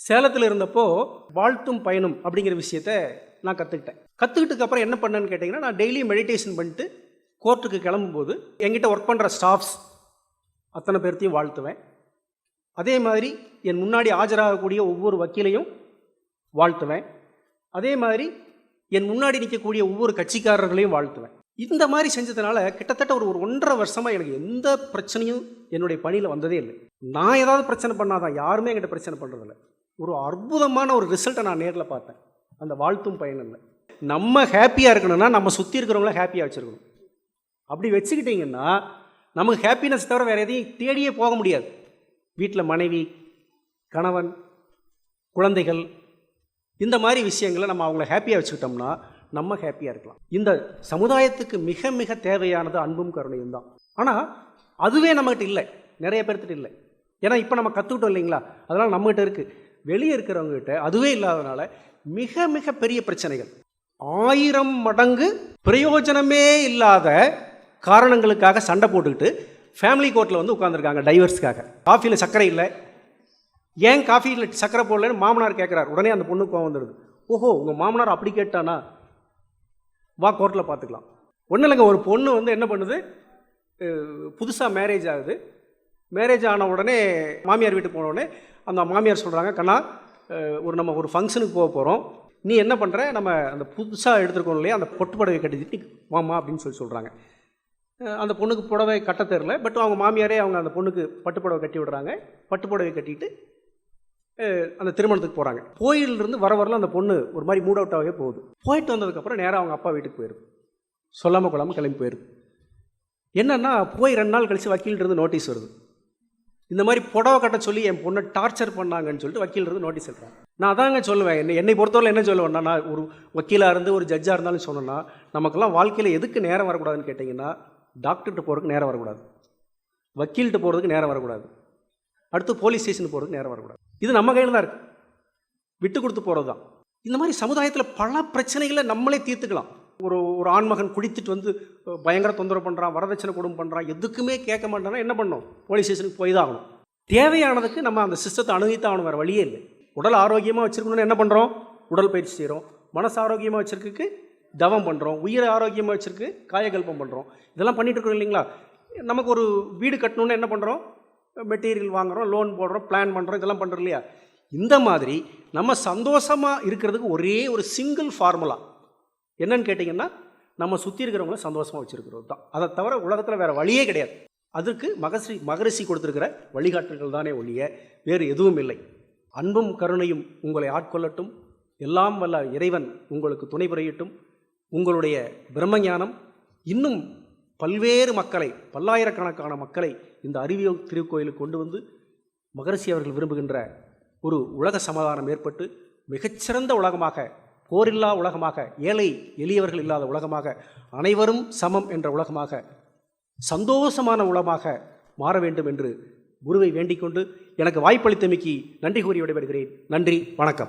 சேலத்தில் இருந்தப்போ வாழ்த்தும் பயணம் அப்படிங்கிற விஷயத்த நான் கற்றுக்கிட்டேன். கற்றுக்கிட்டதுக்கு அப்புறம் என்ன பண்ணேன்னு கேட்டிங்கன்னா, நான் டெய்லி மெடிடேஷன் பண்ணிட்டு கோர்ட்டுக்கு கிளம்பும்போது என்கிட்ட ஒர்க் பண்ணுற ஸ்டாஃப்ஸ் அத்தனை பேர்த்தையும் வாழ்த்துவேன். அதே மாதிரி என் முன்னாடி ஆஜராகக்கூடிய ஒவ்வொரு வக்கீலையும் வாழ்த்துவேன். அதே மாதிரி என் முன்னாடி நிற்கக்கூடிய ஒவ்வொரு கட்சிக்காரர்களையும் வாழ்த்துவேன். இந்த மாதிரி செஞ்சதுனால கிட்டத்தட்ட ஒரு 1.5 வருஷமாக எனக்கு எந்த பிரச்சனையும் என்னுடைய பணியில் வந்ததே இல்லை. நான் ஏதாவது பிரச்சனை பண்ணாதான், யாருமே என்கிட்ட பிரச்சனை பண்ணுறதில்ல. ஒரு அற்புதமான ஒரு ரிசல்ட்டை நான் நேரில் பார்த்தேன் அந்த வாழ்த்தும் பயனில். நம்ம ஹாப்பியாக இருக்கணும்னா நம்ம சுற்றி இருக்கிறவங்கள ஹாப்பியாக வச்சுருக்கணும். அப்படி வச்சுக்கிட்டிங்கன்னா நமக்கு ஹாப்பினஸ் தவிர வேறு எதையும் தேடியே போக முடியாது. வீட்டில் மனைவி, கணவன், குழந்தைகள், இந்த மாதிரி விஷயங்களை நம்ம அவங்கள ஹாப்பியாக வச்சுக்கிட்டோம்னா நம்ம ஹாப்பியாக இருக்கலாம். இந்த சமுதாயத்துக்கு மிக மிக தேவையானது அன்பும் கருணையும் தான். ஆனால் அதுவே நம்மகிட்ட இல்லை, நிறைய பேர்த்துட்டு இல்லை. ஏன்னா இப்போ நம்ம கற்றுக்கிட்டோம் இல்லைங்களா, அதனால் நம்மகிட்ட இருக்குது. வெளியே இருக்கிறவங்ககிட்ட அதுவே இல்லாதனால மிக மிக பெரிய பிரச்சனைகள், 1000 மடங்கு பிரயோஜனமே இல்லாத காரணங்களுக்காக சண்டை போட்டுக்கிட்டு ஃபேமிலி கோர்ட்டில் வந்து உட்காந்துருக்காங்க டைவர்ஸ்க்காக. காஃபியில் சர்க்கரை இல்லை, ஏன் காஃபியில் சர்க்கரை போடலன்னு மாமனார் கேட்குறாரு. உடனே அந்த பொண்ணுக்கு கோவம் வந்துடுது. ஓஹோ, உங்கள் மாமனார் அப்படி கேட்டானா, வா கோர்ட்டில் பார்த்துக்கலாம். ஒன்றும் இல்லைங்க, ஒரு பொண்ணு வந்து என்ன பண்ணுது, புதுசாக மேரேஜ் ஆகுது. மேரேஜ் ஆன உடனே மாமியார் வீட்டுக்கு போன உடனே அந்த மாமியார் சொல்கிறாங்க, கண்ணா நம்ம ஒரு ஃபங்க்ஷனுக்கு போக போகிறோம், நீ என்ன பண்ணுற, நம்ம அந்த புதுசாக எடுத்துருக்கோம் இல்லையா அந்த பொட்டு புடவை கட்டிட்டு வாமா அப்படின்னு சொல்கிறாங்க. அந்த பொண்ணுக்கு புடவை கட்ட தெரில, பட் அவங்க மாமியாரே அவங்க அந்த பொண்ணுக்கு பட்டு புடவை கட்டி விடுறாங்க. பட்டு புடவை கட்டிட்டு அந்த திருமணத்துக்கு போகிறாங்க. கோயிலிருந்து வரல அந்த பொண்ணு ஒரு மாதிரி மூட் அவுட்டாகவே போகுது. போயிட்டு வந்ததுக்கப்புறம் நேராக அவங்க அப்பா வீட்டுக்கு போயிடுது. சொல்லாமல் கொள்ளாமல் கிளம்பி போயிடுது. என்னென்னா, போய் 2 நாள் கழித்து வக்கீலிருந்து நோட்டீஸ் வருது. இந்த மாதிரி புடவை கட்ட சொல்லி என் பொண்ணை டார்ச்சர் பண்ணாங்கன்னு சொல்லிட்டு வக்கீலிருந்து நோட்டீஸ் எடுறாங்க. நான் அதாங்க சொல்லுவேன், என்னை பொறுத்தவரை என்ன சொல்லுவேன்னா, நான் ஒரு வக்கீலாக இருந்து ஒரு ஜட்ஜாக இருந்தாலும் சொன்னேன்னா, நமக்கெல்லாம் வாழ்க்கையில் எதுக்கு நேரம் வரக்கூடாதுன்னு கேட்டிங்கன்னா, டாக்டர்கிட்ட போகிறதுக்கு நேரம் வரக்கூடாது, வக்கீல்கிட்ட போகிறதுக்கு நேரம் வரக்கூடாது, அடுத்து போலீஸ் ஸ்டேஷனுக்கு போகிறதுக்கு நேரம் வரக்கூடாது. இது நம்ம கையில் தான் இருக்குது, விட்டு கொடுத்து போகிறது தான். இந்த மாதிரி சமுதாயத்தில் பல பிரச்சனைகளை நம்மளே தீர்த்துக்கலாம். ஒரு ஆண்மகன் குடித்துட்டு வந்து பயங்கர தொந்தரவு பண்ணுறான், வரதட்சணை கொடுமை பண்ணுறான், எதுக்குமே கேட்க மாட்டானா என்ன பண்ணணும், போலீஸ் ஸ்டேஷனுக்கு போய் தான் ஆகணும். தேவையானதுக்கு நம்ம அந்த சிஸ்டத்தை அணுகித்தான் ஆகணும், வேறு வழியே இல்லை. உடல் ஆரோக்கியமாக வச்சுருக்கணும்னு என்ன பண்ணுறோம், உடல் பயிற்சி செய்கிறோம். மனசு ஆரோக்கியமாக வச்சுருக்கு தவம் பண்ணுறோம். உயிரை ஆரோக்கியமாக வச்சுருக்கு காயகல்பம் பண்ணுறோம். இதெல்லாம் பண்ணிட்டு இருக்கோம் இல்லைங்களா. நமக்கு ஒரு வீடு கட்டணுன்னு என்ன பண்ணுறோம், மெட்டீரியல் வாங்குகிறோம், லோன் போடுறோம், பிளான் பண்ணுறோம், இதெல்லாம் பண்ணுறோம் இல்லையா. இந்த மாதிரி நம்ம சந்தோஷமாக இருக்கிறதுக்கு ஒரே ஒரு சிங்கிள் ஃபார்முலா என்னன்னு கேட்டிங்கன்னா, நம்ம சுற்றி இருக்கிறவங்கள சந்தோஷமாக வச்சுருக்கிறது தான். அதை தவிர உலகத்தில் வேறு வழியே கிடையாது. அதுக்கு மகரிஷி கொடுத்துருக்கிற வழிகாட்டுகள் தானே ஒழிய வேறு எதுவும் இல்லை. அன்பும் கருணையும் உங்களை ஆட்கொள்ளட்டும். எல்லாம் வல்ல இறைவன் உங்களுக்கு துணை புரியட்டும். உங்களுடைய பிரம்மஞானம் இன்னும் பல்வேறு மக்களை, பல்லாயிரக்கணக்கான மக்களை இந்த அறிவியல் திருக்கோயிலுக்கு கொண்டு வந்து மகரிஷி அவர்கள் விரும்புகின்ற ஒரு உலக சமாதானம் ஏற்பட்டு மிகச்சிறந்த உலகமாக, போரில்லா உலகமாக, ஏழை எளியவர்கள் இல்லாத உலகமாக, அனைவரும் சமம் என்ற உலகமாக, சந்தோஷமான உலகமாக மாற வேண்டும் என்று குருவை வேண்டிக் கொண்டு எனக்கு வாய்ப்பளித்தமைக்கு நன்றி கூறி விடைபெறுகிறேன். நன்றி, வணக்கம்.